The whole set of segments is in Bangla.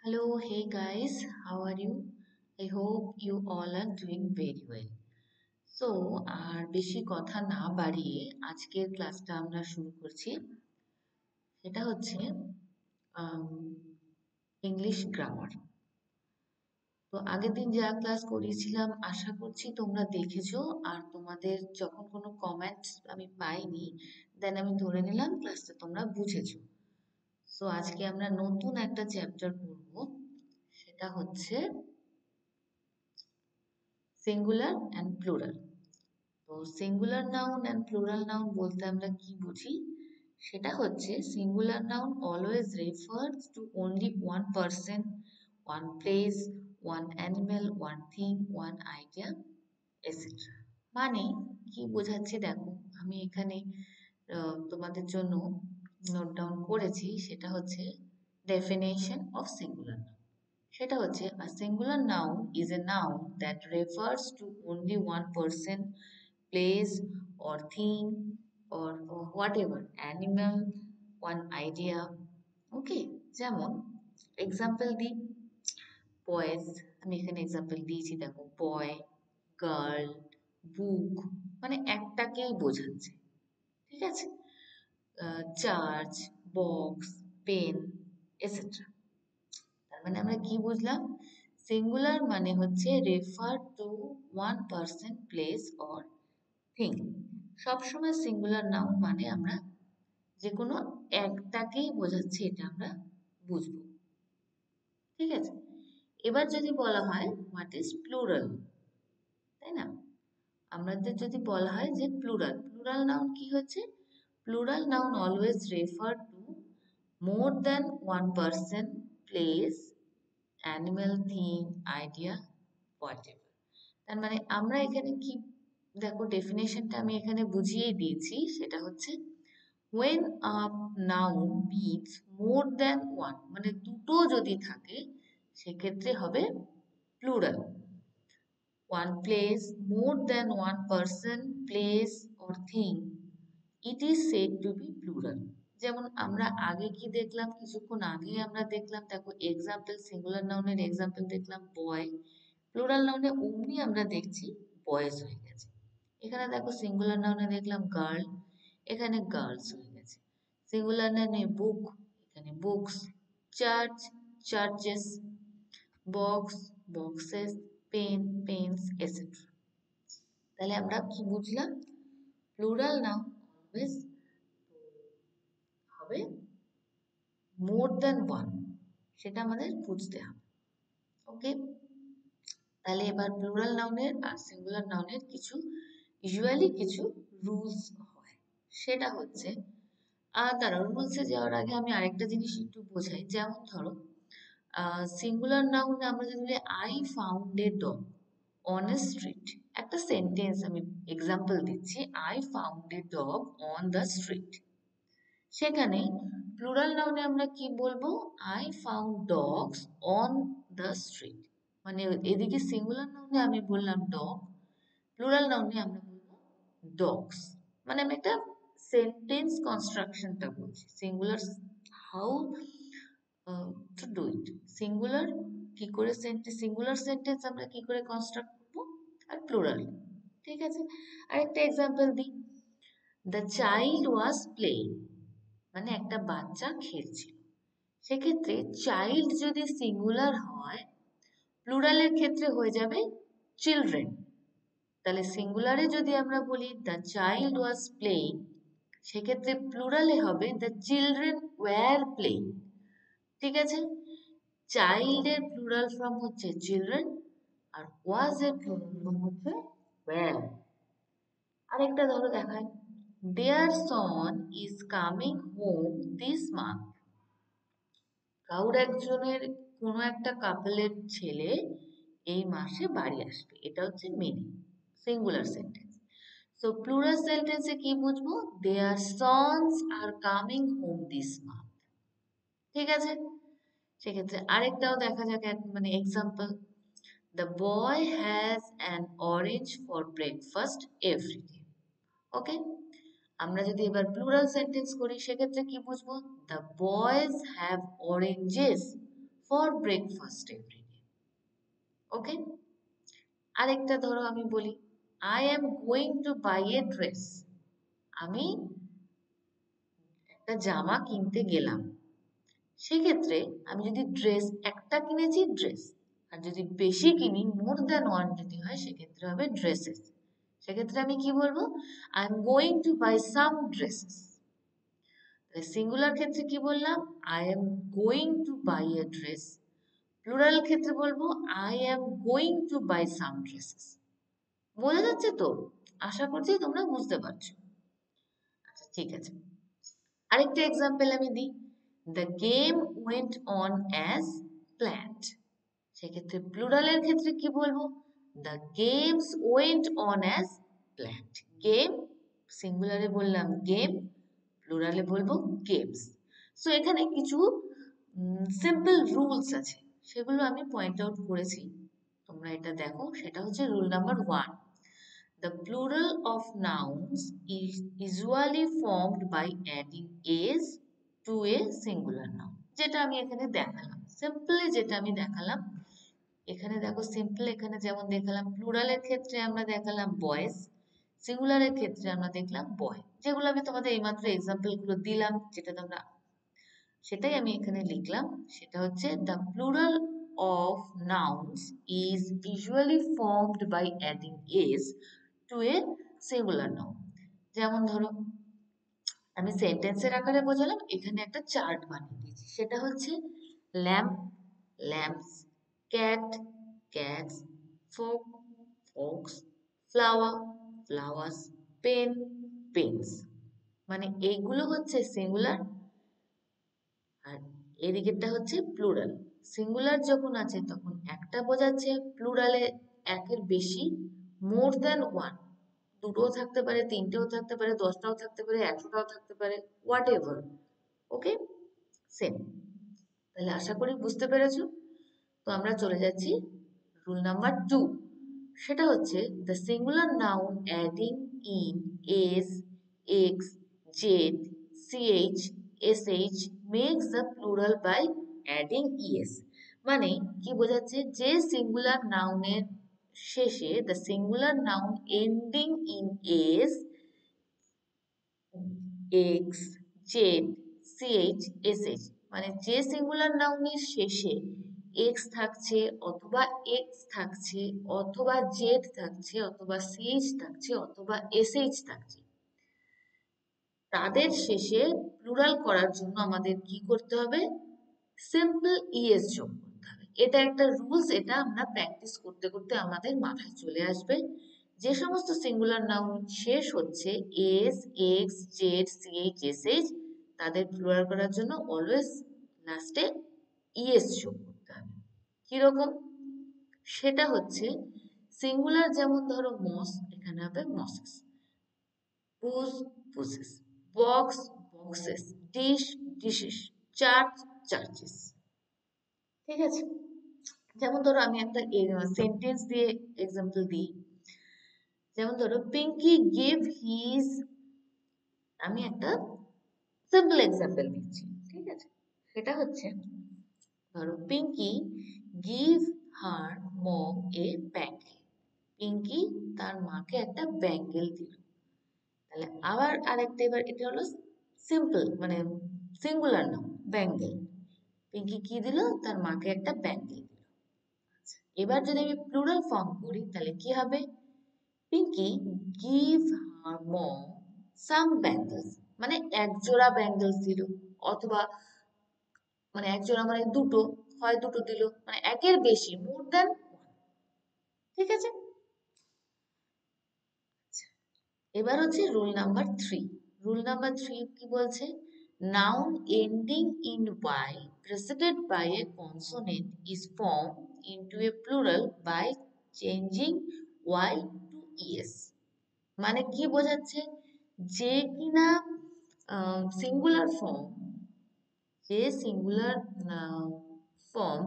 Hello, hey guys, how are you? I hope you all are doing very well. So, আর বেশি কথা না বাড়িয়ে আজকের ক্লাসটা আমরা শুরু করছি। সেটা হচ্ছে ইংলিশ গ্রামার। তো আগের দিন যা ক্লাস করিয়েছিলাম আশা করছি তোমরা দেখেছো আর তোমাদের যখন কোনো কমেন্টস আমি পাইনি দেন আমি ধরে নিলাম ক্লাসটা তোমরা বুঝেছো। সো আজকে আমরা নতুন একটা চ্যাপ্টার পড়বো, সেটা হচ্ছে সিঙ্গুলার অ্যান্ড প্লুরাল। তো singular noun and plural noun বলতে আমরা কি বুঝি? সেটা হচ্ছে singular noun always refers to only one person, one place, one animal, one thing, one idea, etcetera. মানে কি বোঝাচ্ছে দেখো, আমি এখানে তোমাদের জন্য নোট ডাউন করেছি। সেটা হচ্ছে ডেফিনেশন অফ সিঙ্গুলার নাউন। সেটা হচ্ছে a singular noun is a noun that refers to only one person, place or thing or whatever, animal, one idea. ওকে, যেমন এক্সাম্পল দিই, বয়েজ। আমি এখানে এক্সাম্পল দিয়েছি, দেখো বয়, গার্ল, বুক, মানে একটাকেই বোঝাচ্ছে। ঠিক আছে, চার্চ, বক্স, পেন, এটসেট্রা। তার মানে আমরা কি বুঝলাম? সিঙ্গুলার মানে হচ্ছে refer to one person, place or thing. সবসময় সিঙ্গুলার নাউন মানে আমরা যে কোনো একটাকেই বোঝাচ্ছে, এটা আমরা বুঝবো। ঠিক আছে, এবার যদি বলা হয় হোয়াট ইজ প্লুরাল, তাই না? আমাদের যদি বলা হয় যে প্লুরাল, প্লুরাল নাউন কি হচ্ছে? Plural noun always refer to more than one person, place, animal, thing, idea, whatever. তার মানে আমরা এখানে কি, দেখো ডেফিনেশনটা আমি এখানে বুঝিয়েই দিয়েছি। সেটা হচ্ছে when a noun means more than one, মানে দুটো যদি থাকে সেক্ষেত্রে হবে plural. One place, more than one person, place or thing, it is said to be plural. যেমন আমরা আগে কি দেখলাম, কিছুক্ষণ আগে আমরা দেখলাম, দেখো এক্সাম্পল, সিঙ্গুলার নাউনের এক্সাম্পল দেখলাম বয়, প্লুরাল নাউনে অমনি আমরা দেখছি বয়েজ হয়ে গেছে। এখানে দেখো সিঙ্গুলার নাউনে দেখলাম গার্ল, এখানে গার্লস হয়ে গেছে। সিঙ্গুলার নাউনে বুক, এখানে books. Church, churches. Box, boxes. Pen, pens, etcetera. তাহলে আমরা কি বুঝলাম? প্লুরাল নাউন অলওয়েজ হবে মোর দ্যান ওয়ান, সেটা আমাদের বুঝতে হবে। ওকে, তাহলে এবার প্লুরাল নাউনের আর সিঙ্গুলার নাউনের কিছু ইউজুয়ালি কিছু রুলস হয়। সেটা হচ্ছে তারা রুলসে যাওয়ার আগে আমি আরেকটা জিনিস একটু বোঝাই। যেমন ধরো সিঙ্গুলার নাউনে আমরা যদি বলি I found a dog on a street, একটা সেন্টেন্স আমি এক্সাম্পল দিচ্ছি, I found a dog on the street. সেখানে প্লুরাল নাউনে আমরা কি বলবো? I found dogs on the street. মানে এদিকে সিঙ্গুলার নাউনে আমি বললাম ডগ, প্লুরাল নাউনে আমরা বলবো ডগস। মানে আমি একটা সেন্টেন্স কনস্ট্রাকশনটা বলছি, singular how to do it. Singular কি করে সেন্টেন্স, সিঙ্গুলার সেন্টেন্স আমরা কি করে কনস্ট্রাক্ট করবো, আর প্লুরাল। ঠিক আছে, আরেকটা এক্সাম্পল দিই, দ্য চাইল্ড ওয়াজ প্লেইং, মানে একটা বাচ্চা খেলছিল। সেক্ষেত্রে চাইল্ড যদি সিঙ্গুলার হয়, প্লুরালের ক্ষেত্রে হয়ে যাবে চিলড্রেন। তাহলে সিঙ্গুলারে যদি আমরা বলি দ্য চাইল্ড ওয়াজ প্লেইং, সেক্ষেত্রে প্লুরালে হবে দ্য চিলড্রেন ওয়্যার প্লেইং। ঠিক আছে, চাইল্ডের প্লুরাল ফর্ম হচ্ছে চিলড্রেন, আর ওয়াজ এর প্লুরাল ফর্ম হচ্ছে ওয়্যার। আরেকটা ধরো দেখায়, their son is coming home this month, কারোর একজনের, কোনো একটা কাপলের ছেলে এই মাসে বাড়ি আসবে, এটা হচ্ছে meaning. Singular sentence. So plural সেন্টেন্সে কি বুঝবো? Their sons are coming home this month. ঠিক আছে, সেক্ষেত্রে আরেকটাও দেখা যাক, মানে example, the boy has an orange for breakfast everyday. Okay, আমরা যদি এবার প্লুরাল সেন্টেন্স করি সেক্ষেত্রে কি বুঝবো? The boys have oranges for breakfast every day. Okay? আরেকটা ধরো আমি বলি, I am going to buy a dress. আমি একটা জামা কিনতে গেলাম। সেক্ষেত্রে আমি যদি ড্রেস একটা কিনেছি ড্রেস, আর যদি বেশি কিনি মোর দ্যান ওয়ান যদি হয় সেক্ষেত্রে হবে ড্রেসেস। সেক্ষেত্রে আমি কি বলবো, I am going to buy some dresses. Singular ক্ষেত্রে কি বললাম, I am going to buy a dress. Plural ক্ষেত্রে বলবো I am going to buy some dresses. বোঝা যাচ্ছে তো? আশা করছি তোমরা বুঝতে পারছো। আচ্ছা ঠিক আছে, আরেকটা এক্সাম্পল আমি দিই, the game went on as planned. সেক্ষেত্রে প্লুরালের ক্ষেত্রে কি বলবো, the games went on as planned. Game সিঙ্গুলারে বললাম গেম, প্লুরালে বলবো গেমস। সো এখানে কিছু সিম্পল রুলস আছে, সেগুলো আমি পয়েন্ট আউট করেছি, তোমরা এটা দেখো। সেটা হচ্ছে rule number 1, the plural of nouns is usually formed by adding as to a singular noun। যেটা আমি এখানে দেখালাম, সিম্পলি যেটা আমি দেখালাম এখানে দেখো, সিম্পল এখানে যেমন দেখালাম, প্লুরালের ক্ষেত্রে আমরা দেখালাম বয়েজ, সিঙ্গুলারের ক্ষেত্রে আমরা দেখলাম বয়। যেগুলো আমি তোমাদের এইমাত্র এক্সাম্পল গুলো দিলাম, যেটা তোমরা, সেটাই আমি এখানে লিখলাম। সেটা হচ্ছে the plural of nouns is usually formed by adding S to a singular noun. যেমন ধরো আমি সেন্টেন্সের আকারে বোঝালাম, এখানে একটা চার্ট বানিয়ে দিয়েছি। সেটা হচ্ছে lamp, lamps, cat, cats, folk, folks, flower, flowers, pen, pens. মানে এইগুলো হচ্ছে সিঙ্গুলার, আর এদিকেরটা হচ্ছে প্লুরাল। সিঙ্গুলার যখন আছে তখন একটা বোঝাচ্ছে, প্লুরালে একের বেশি, মোর দ্যান ওয়ান, দুটোও থাকতে পারে, তিনটেও থাকতে পারে, 10টাও থাকতে পারে, 100টাও থাকতে পারে, হোয়াট এভার। Okay, same. তাহলে আশা করি বুঝতে পেরেছো। তো আমরা চলে যাচ্ছি রুল নাম্বার 2। সেটা হচ্ছে the singular noun adding in S, X, Z, CH, SH makes the plural by adding ES. মানে কি বোঝাচ্ছে, যে সিঙ্গুলার নাউনের শেষে, the singular noun ending in S, X, Z, CH, SH, মানে যে সিঙ্গুলার নাউনের শেষে এক্স থাকছে, অথবা এক্স থাকছে, অথবা জেড থাকছে, অথবা সিএইচ থাকছে, অথবা এসএইচ থাকছে, তাদের শেষে প্লুরাল করার জন্য আমাদের কি করতে হবে, সিম্পল ইএস যোগ করতে হবে। এটা একটা রুলস, এটা আমরা প্র্যাকটিস করতে করতে আমাদের মাথায় চলে আসবে। যে সমস্ত সিঙ্গুলার নাউন শেষ হচ্ছে S, X, Z, CH, SH, তাদের প্লুরাল করার জন্য অলওয়েজ লাস্টে ইএস যোগ করতে হবে। কিরকম, সেটা হচ্ছে সিঙ্গুলার যেমন ধরো মস, এখানে হবে mosses, buzz, buzzes, box, boxes, dish, dishes, church, churches. ঠিক আছে, যেমন ধরো আমি একটা সেন্টেন্স দিয়ে এক্সাম্পল দিই। যেমন ধরো পিঙ্কি গিভ হিজ, আমি একটা সিম্পল এক্সাম্পল দিচ্ছি, ঠিক আছে। সেটা হচ্ছে ধরো পিঙ্কি গিভ হার মম এ ব্যাঙ্গেল। পিঙ্কি তার মাকে একটা ব্যাঙ্গেল দিল। তাহলে আবার আরেকটা, এবার এটা হলো সিম্পল মানে সিঙ্গুলার নাম ব্যাঙ্গেল। পিঙ্কি কি দিল, তার মাকে একটা ব্যাঙ্গেল দিল। এবার যদি আমি প্লুরাল ফর্ম করি তাহলে কি হবে, পিঙ্কি গিভ হার মম সাম ব্যাঙ্গেলস, মানে এক জোড়া ব্যাঙ্গেলস দিল, অথবা মানে এক জোড়া মানে দুটো, হয় দুটো দিল, মানে একের বেশি, মোর দ্যান। ঠিক আছে, এবার হচ্ছে রুল নাম্বার 3। রুল নাম্বার 3 কি বলছে, noun ending in Y preceded by a consonant is formed into a plural by changing y to es। মানে কি বোঝাচ্ছে, যে কিনা সিঙ্গুলার ফর্ম, যে সিঙ্গুলার ফর্ম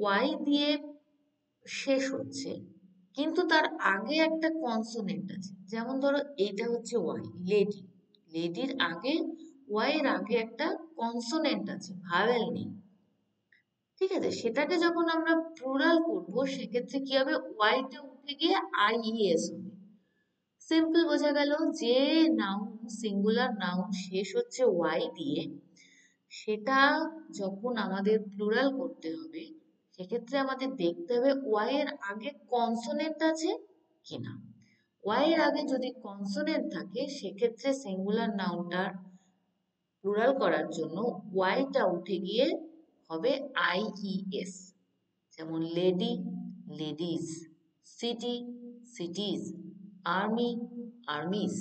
ওয়াই দিয়ে শেষ হচ্ছে, কিন্তু তার আগে একটা কনসোনেন্ট আছে। যেমন ধরো এইটা হচ্ছে ওয়াই, লেডি, লেডির আগে ওয়াই এর আগে একটা কনসোনেন্ট আছে, ভাওয়েল নেই। ঠিক আছে, সেটাকে যখন আমরা প্লুরাল করব সেক্ষেত্রে কি হবে, ওয়াইটা উঠে গিয়ে আইইএস হবে। সিম্পল, বোঝা গেল। যে নাউন, সিঙ্গুলার নাউন শেষ হচ্ছে ওয়াই দিয়ে, সেটা যখন আমাদের প্লুরাল করতে হবে সেক্ষেত্রে আমাদের দেখতে হবে ওয়াই এর আগে কনসোনেন্ট আছে কিনা। ওয়াই এর আগে যদি কনসোনেন্ট থাকে সেক্ষেত্রে সিঙ্গুলার নাউনটার প্লুরাল করার জন্য ওয়াইটা উঠে গিয়ে হবে আইইএস। যেমন lady, ladies, city, সিটিজ, army, armies.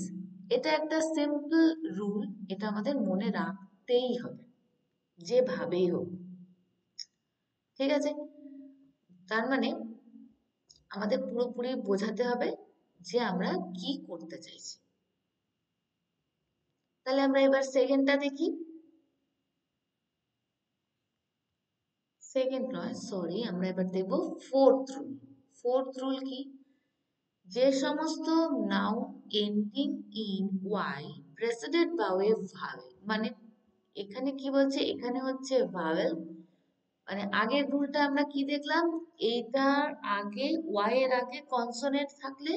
এটা একটা সিম্পল রুল, এটা আমাদের মনে রাখতেই হবে যেভাবেই হোক। ঠিক আছে, তার মানে আমাদের পুরোপুরি বোঝাতে হবে যে আমরা কি করতে চাইছি। তাহলে আমরা এবার সেকেন্ডটা দেখি। সেকেন্ড নয়, সরি, আমরা এবার দেখব ফোর্থ রুল। ফোর্থ রুল কি, যে সমস্ত noun ending in Y preceded by a vowel, মানে এখানে কি বলছে, এখানে হচ্ছে ভাওয়েল, মানে আগের রুলটা আমরা কি দেখলাম, এইটার আগে ওয়াই এর আগে কনসোনেন্ট থাকলে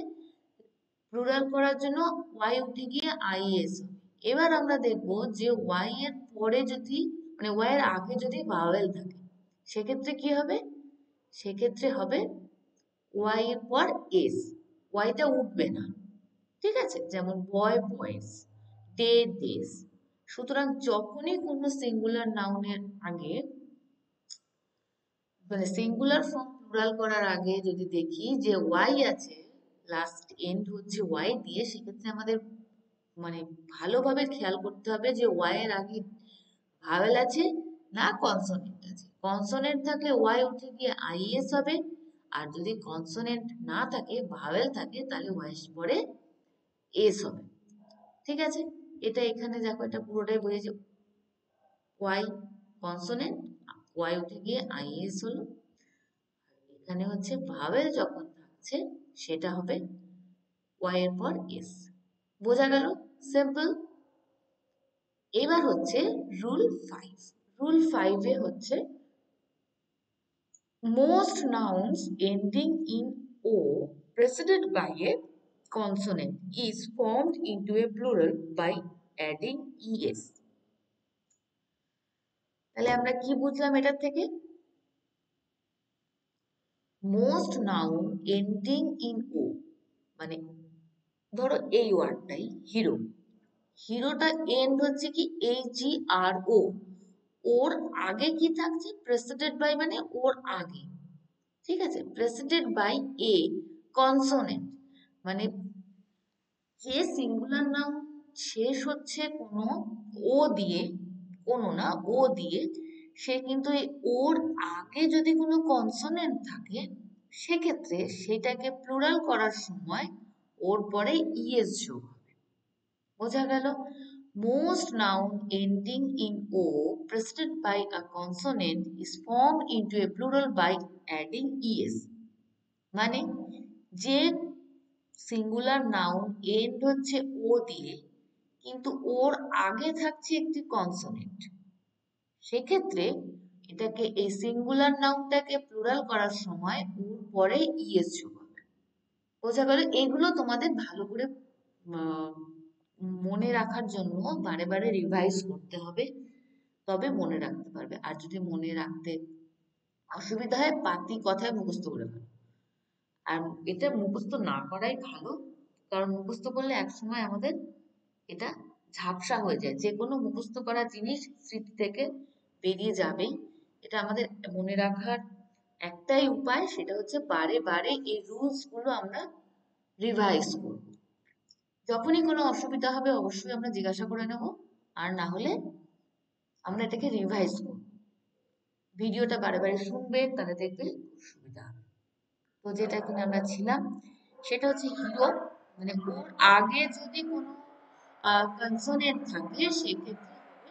প্লুরাল করার জন্য ওয়াই উঠে গিয়ে আইএস হবে। এবার আমরা দেখব যে ওয়াই এর পরে যদি, মানে ওয়াই এর আগে যদি ভাওয়েল থাকে সেক্ষেত্রে কি হবে, সেক্ষেত্রে হবে ওয়াই এর পর এস, ওয়াইটা উঠবে না। ঠিক আছে, যেমন বয়, বয়েস, ডে, ডেজ। সুতরাং যখনই কোনো সিঙ্গুলার নাউনের আগে, মানে সিঙ্গুলার ফর্ম প্লুরাল করার আগে যদি দেখি যে ওয়াই আছে, লাস্ট এন্ড হচ্ছে ওয়াই দিয়ে, সেক্ষেত্রে আমাদের মানে ভালোভাবে খেয়াল করতে হবে যে ওয়াই এর আগে ভাওয়েল আছে না কনসোনেন্ট আছে। কনসোনেন্ট থাকলে ওয়াই উঠে গিয়ে আইএস হবে, আর যদি কনসোনেন্ট না থাকে, ভাওয়েল থাকে, তাহলে ওয়াই পরে এস হবে। ঠিক আছে, এটা এখানে দেখো, এটা পুরোটাই বুঝেছি। ওয়াই কনসোনেন্ট, ওয়াই উঠে গিয়ে আইএস হলো। এখানে হচ্ছে ভাওয়েল যখন থাকছে সেটা হবে ওয়াই এর পর এস। বোঝা গেল? সিম্পল। এবার হচ্ছে রুল 5। রুল 5 এ হচ্ছে most nouns ending in o preceded by a consonant is formed into a plural by adding es। তাহলে আমরা কি বুঝলাম এটা থেকে, মোস্ট নাউন এন্ডিং ইন ও, মানে ধরো এই ওয়ার্ডটাই হিরো, হিরোটা এন্ড হচ্ছে কি এইচ ই আর ও, ওর আগে কি থাকছে, প্রেসিডেড বাই, মানে ওর আগে। ঠিক আছে, প্রেসিডেড বাই এ কনসোনেন্ট, মানে যে সিঙ্গুলার নাউন শেষ হচ্ছে কোনো ও দিয়ে, কোনো না ও দিয়ে, সে কিন্তু এই ওর আগে যদি কোনো কনসোনেন্ট থাকে সেক্ষেত্রে সেটাকে প্লুরাল করার সময় ওর পরে ইএস যোগ হবে। বোঝা গেল? Most noun ending in O preceded by a consonant is formed into a plural by adding es। মানে যে সিঙ্গুলার নাউন এন্ড হচ্ছে ও দিয়ে কিন্তু ওর আগে থাকছে একটি কনসোনেন্ট, সেক্ষেত্রে এটাকে, এই সিঙ্গুলার নাউনটাকে প্লুরাল করার সময় ওর পরে ইএস যোগ হবে। বোঝা গেল? এগুলো তোমাদের ভালো করে মনে রাখার জন্য বারে বারে রিভাইজ করতে হবে, তবে মনে রাখতে পারবে। আর যদি মনে রাখতে অসুবিধা হয়, পাতি কথায় মুখস্থ করে ফেলো। আর এটা মুখস্থ না করাই ভালো, কারণ মুখস্থ করলে একসময় আমাদের এটা ঝাপসা হয়ে যায়। যে কোনো মুখস্থ করা জিনিস স্মৃতি থেকে বেরিয়ে যাবেই। এটা আমাদের মনে রাখার একটাই উপায়, সেটা হচ্ছে বারে বারে এই রুলস গুলো আমরা রিভাইজ করব। যখনই কোনো অসুবিধা হবে অবশ্যই আমরা জিজ্ঞাসা করে নেব, আর না হলে আমরা এটাকে রিভাইজ করব। ভিডিওটা বারে বারে শুনবে, তাহলে দেখবে খুব সুবিধা হবে। তো যেটা কিনা আমরা ছিলাম সেটা হচ্ছে হিরো, মানে ওর আগে যদি কোনো কনসোনেন্ট থাকে সেক্ষেত্রে হবে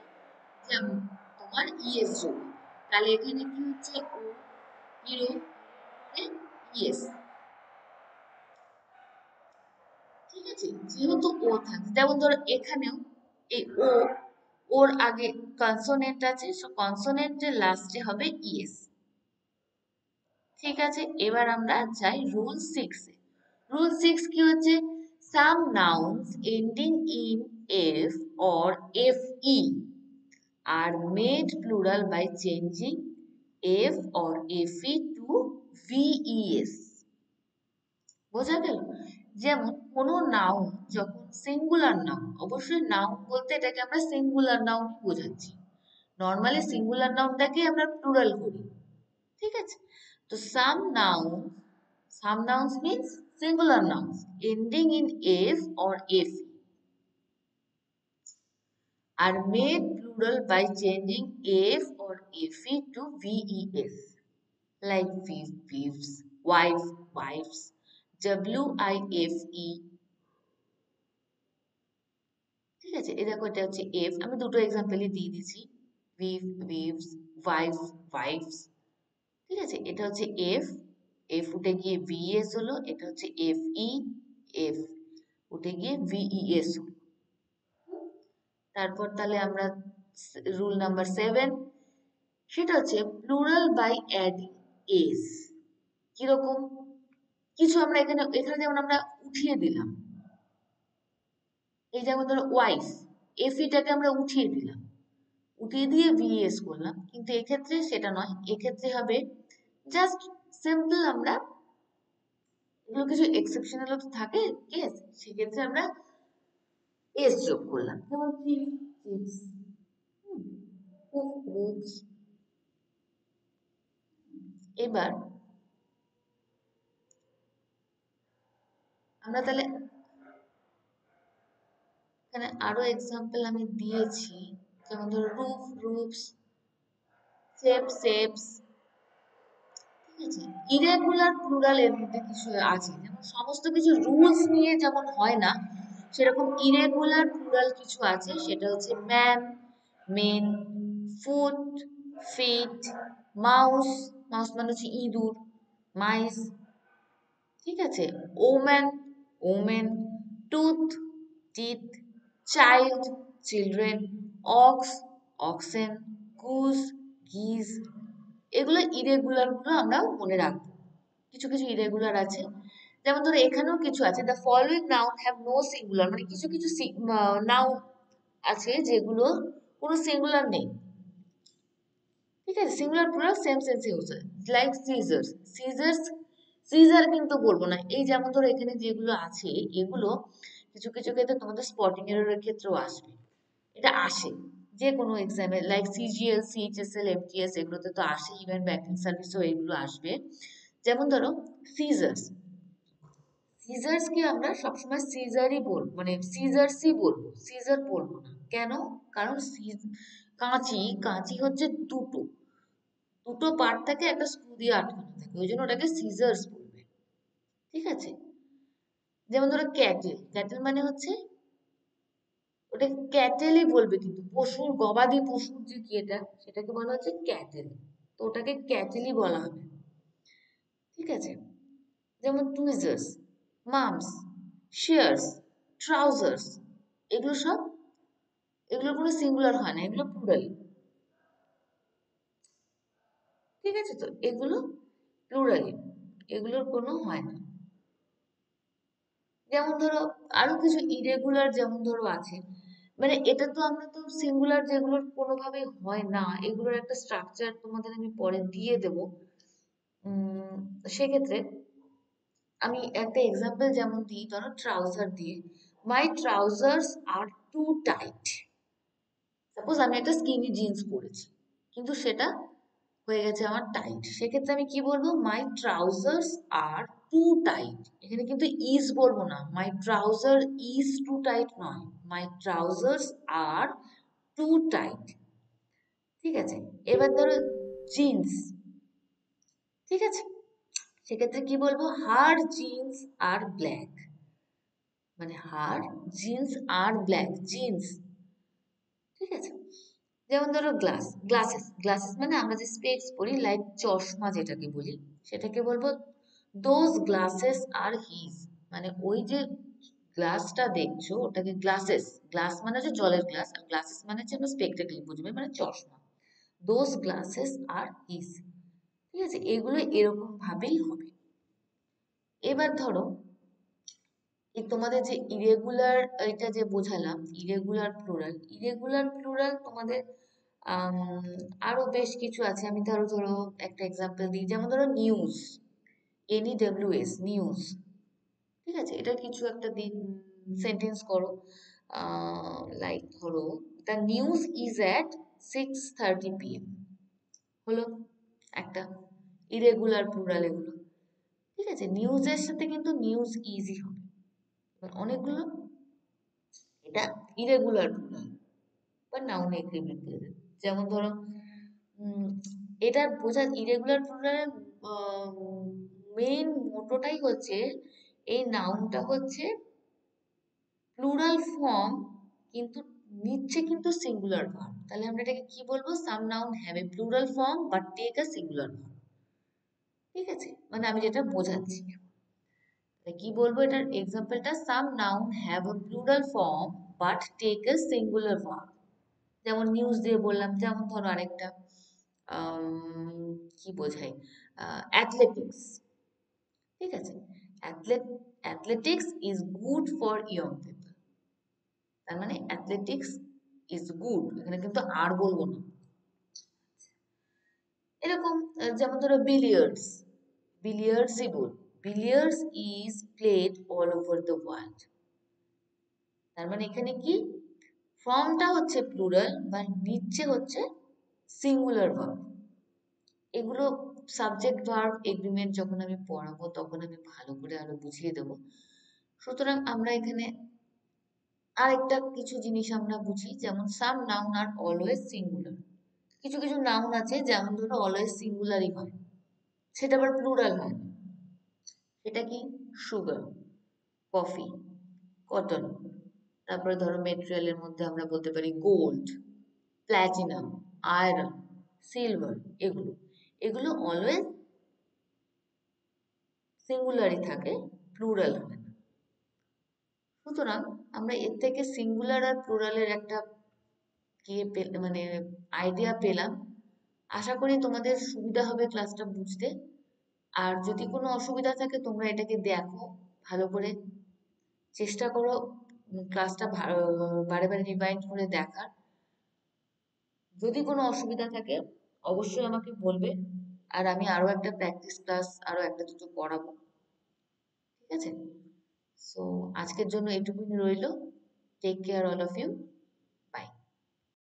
যেমন তোমার ইএস যোগ। তাহলে এখানে কি হচ্ছে, ও হিরো ইএস। ঠিক আছে, যেহেতু ও থাকে, যেমন ধরো এখানেও এই ও, ওর আগে কনসোনেন্ট আছে, কনসোনেন্টের লাস্টে হবে ইএস। ঠিক আছে, এবার আমরা যাই রুল 6-এ। রুল 6 কি হচ্ছে? Some nouns ending in F or F E are made plural by changing f or fe to ves। বোঝা গেল? যেমন কোনো নাউন যখন সিঙ্গুলার নাউন, অবশ্যই নাউন বলতে এটাকে আমরা সিঙ্গুলার নাউন বোঝাচ্ছি, নর্মালি সিঙ্গুলার নাউনটাকে আমরা প্লুরাল করি, ঠিক আছে? তো some nouns means singular nouns ending in f or fe are made plural by changing f or fe to ves, like wives, wives, wife, ঠিক আছে? এই দেখো এটা হচ্ছে এফ, আমি দুটো এক্সাম্পলই দিয়ে দিচ্ছি, উইভস, ওয়াইফস, ঠিক আছে? এটা হচ্ছে এফ, এফ উঠে গিয়ে ভিএস হলো, এটা হচ্ছে এফ উঠে গিয়ে ভিইএস হলো। তারপর তাহলে আমরা রুল নাম্বার 7, সেটা হচ্ছে প্লুরাল বাই অ্যাডিং এস। কিরকম? কিছু আমরা এখানে এখানে যেমন আমরা উঠিয়ে দিলাম, এই যেমন ধরো ওয়াইফ, এফিটাকে আমরা উঠিয়ে দিলাম, উঠিয়ে দিয়ে ভিএস করলাম, কিন্তু এক্ষেত্রে সেটা নয়, এক্ষেত্রে হবে জাস্ট সিম্পল, আমরা এগুলো কিছু এক্সেপশনালও তো থাকে কেস, সেক্ষেত্রে আমরা এস যোগ করলাম, যেমন চিপস, এবার আমরা তাহলে এখানে আরো এক্সাম্পল আমি দিয়েছি, যেমন ধরো রুফস, শেপস, ঠিক আছে? ইরেগুলার প্লুরাল এর মধ্যে কিছু আছে, যেমন সমস্ত কিছু রুলস নিয়ে যেমন হয় না, সেরকম ইরেগুলার প্লুরাল কিছু আছে, সেটা হচ্ছে man, men, foot, feet, mouse, mouse মানে হচ্ছে ইঁদুর, মাইস, ঠিক আছে? Woman, women, tooth, teeth, child, children, ox, oxen, goose, geese. এগুলো ইরেগুলার গুলো আমরা মনে রাখবো। কিছু কিছু ইরেগুলার আছে, যেমন ধরো এখানেও কিছু আছে, the following noun have no singular, মানে কিছু কিছু নাউন আছে যেগুলো কোনো সিঙ্গুলার নেই, ঠিক আছে? Singular plural same sense use হয়, লাইক সিজার্স, সিজার কিন্তু বলবো না। এই যেমন ধরো এখানে যেগুলো আছে, এগুলো কিছু কিছু ক্ষেত্রে তোমাদের স্পটিং এররের ক্ষেত্রেও আসবে, এটা আসে যে কোনো এক্সামে, লাইক সিজিএল, সিএইচএসএল, এমটিএস, এগুলোতে তো আসে, ইভেন ব্যাংকিং সার্ভিসও এগুলো আসবে। যেমন ধরো সিজার্স, সিজার্সকে আমরা সবসময় সিজারই বলবো, মানে সিজার্সই বলবো, সিজার বলবো না। কেন? কারণ কাঁচি, কাঁচি হচ্ছে দুটো দুটো পার্ট থাকে, একটা স্ক্রু দিয়ে আটকানো থাকে, ওই জন্য ওটাকে সিজার্স বলবে, ঠিক আছে? যেমন ধরো ক্যাটেল, ক্যাটেল মানে হচ্ছে, ওটা ক্যাটেলই বলবে, কিন্তু পশুর, গবাদি পশুর যে কি এটা, সেটাকে বলা হচ্ছে ক্যাটেল, তো ওটাকে ক্যাটেলই বলা হবে, ঠিক আছে? যেমন টুইজার্স, মামস, শিয়ার্স, ট্রাউজার্স, এগুলো সব, এগুলো কোনো সিঙ্গুলার হয় না, এগুলো প্লুরাল, ঠিক আছে? তো এগুলো প্লুরালি, এগুলোর কোনো হয় না। যেমন ধরো আরো কিছু ইরেগুলার যেমন ধরো আছে, মানে এটা তো আমরা তো সিঙ্গুলার যেগুলোর কোনোভাবেই হয় না, এগুলোর একটা স্ট্রাকচার তোমাদের আমি পরে দিয়ে দেবো। সেক্ষেত্রে আমি একটা এক্সাম্পল যেমন দিই, ধরো ট্রাউজার দিয়ে, মাই ট্রাউজার্স আর টু টাইট। সাপোজ আমি একটা স্কিনি জিন্স পরেছি, কিন্তু সেটা হয়ে গেছে আমার টাইট, সেক্ষেত্রে আমি কি বলবো? মাই ট্রাউজার্স আর টু টাইট। এখানে কিন্তু ইজ বলবো না, মাই ট্রাউজার ইজ টু টাইট নয়, মাই ট্রাউজার্স আর টু টাইট, ঠিক আছে? এবার ধরো জিন্স, ঠিক আছে? সেক্ষেত্রে কি বলবো? হার জিন্স আর ব্ল্যাক, মানে হার জিন্স আর ব্ল্যাক জিন্স, ঠিক আছে? যেমন ধরো গ্লাসেস মানে আমরা যে স্পেক্স পরি, লাইক চশমা যেটাকে বলি, সেটাকে বলবো দোজ গ্লাসেস আর হিজ, মানে ওই যে গ্লাসটা দেখছো ওটাকে গ্লাসেস, গ্লাস মানে হচ্ছে জলের গ্লাস, আর গ্লাসেস মানে হচ্ছে আমরা স্পেকটাকেল বুঝবে, মানে চশমা, দোজ গ্লাসেস আর হিজ, ঠিক আছে, এগুলো এরকম ভাবেই হবে। এবার ধরো এই তোমাদের যে ইরেগুলার, এটা যে বোঝালাম ইরেগুলার প্লুরাল তোমাদের আম, আরো বেশ কিছু আছে। আমি ধরো ধরো একটা এক্সাম্পল দিই, যেমন ধরো নিউজ, NEWS, নিউজ। ঠিক আছে, এটা কিছু একটা দিন সেন্টেন্স করো, লাইক ধরো the news is at 6:30 PM, হলো একটা ইরেগুলার প্লুরাল এগুলো। ঠিক আছে, নিউজের সাথে কিন্তু নিউজ ইজি হবে। এবার অনেকগুলো এটা ইরেগুলার প্লুরাল বা নাউন এগ্রিমেন্ট দিয়ে দেবে। যেমন ধরো উম, এটা বোঝা, ইরেগুলার প্লুরালের মেইন মোটোটাই হচ্ছে এই নাউনটা হচ্ছে প্লুরাল ফর্ম, কিন্তু নিচ্ছে কিন্তু সিঙ্গুলার ভার্ব। তাহলে আমরা এটাকে কি বলবো? Some noun have a plural form but take a singular verb. ঠিক আছে, মানে আমি যেটা বোঝাচ্ছি, তাহলে কি বলবো এটার এক্সাম্পলটা, some noun have a plural form but take a singular verb. যেমন নিউজ দিয়ে বললাম, যেমন ধরো আরেকটা কি বোঝাই, অ্যাথলেটিক্স। ঠিক আছে, athletics is good for young people. তার মানে অ্যাথলেটিক্স ইজ গুড, এখানে কিন্তু আর বলবো না। এরকম যেমন ধরো বিলিয়ার্ডস, বিলিয়ার্ডসই বল, billiards is played all over the world. তার মানে এখানে কি, ফর্মটা হচ্ছে প্লুরাল বা নিচে হচ্ছে সিঙ্গুলার ভার্ব। এগুলো সাবজেক্ট ভার্ব এগ্রিমেন্ট যখন আমি পড়াবো তখন আমি ভালো করে আরো বুঝিয়ে দেবো। সুতরাং আমরা এখানে আরেকটা কিছু জিনিস আমরা বুঝি, যেমন সাম নাউন আর অলওয়েজ সিঙ্গুলার। কিছু কিছু নাউন আছে যেমন ধরো অলওয়েজ সিঙ্গুলারই হয়, সেটা আবার প্লুরাল হয় না। সেটা কি? Sugar, coffee, cotton. তারপরে ধরো মেটেরিয়ালের মধ্যে আমরা বলতে পারি গোল্ড, প্ল্যাটিনাম, আয়রন, সিলভার। এগুলো এগুলো অলওয়েজ সিঙ্গুলারই থাকে, প্লুরাল হয় না। সুতরাং আমরা এর থেকে সিঙ্গুলার আর প্লুরালের একটা মানে আইডিয়া পেলাম। আশা করি তোমাদের সুবিধা হবে ক্লাসটা বুঝতে। আর যদি কোনো অসুবিধা থাকে তোমরা এটাকে দেখো ভালো করে, চেষ্টা করো ক্লাসটা বারে বারে রিভাইন্ড করে দেখার। যদি কোনো অসুবিধা থাকে অবশ্যই আমাকে বলবে, আর আমি আরো একটা প্র্যাকটিস ক্লাস আরো একটা দুটো করাবো। ঠিক আছে, সো আজকের জন্য এটুকুই রইলো। Take care all of you.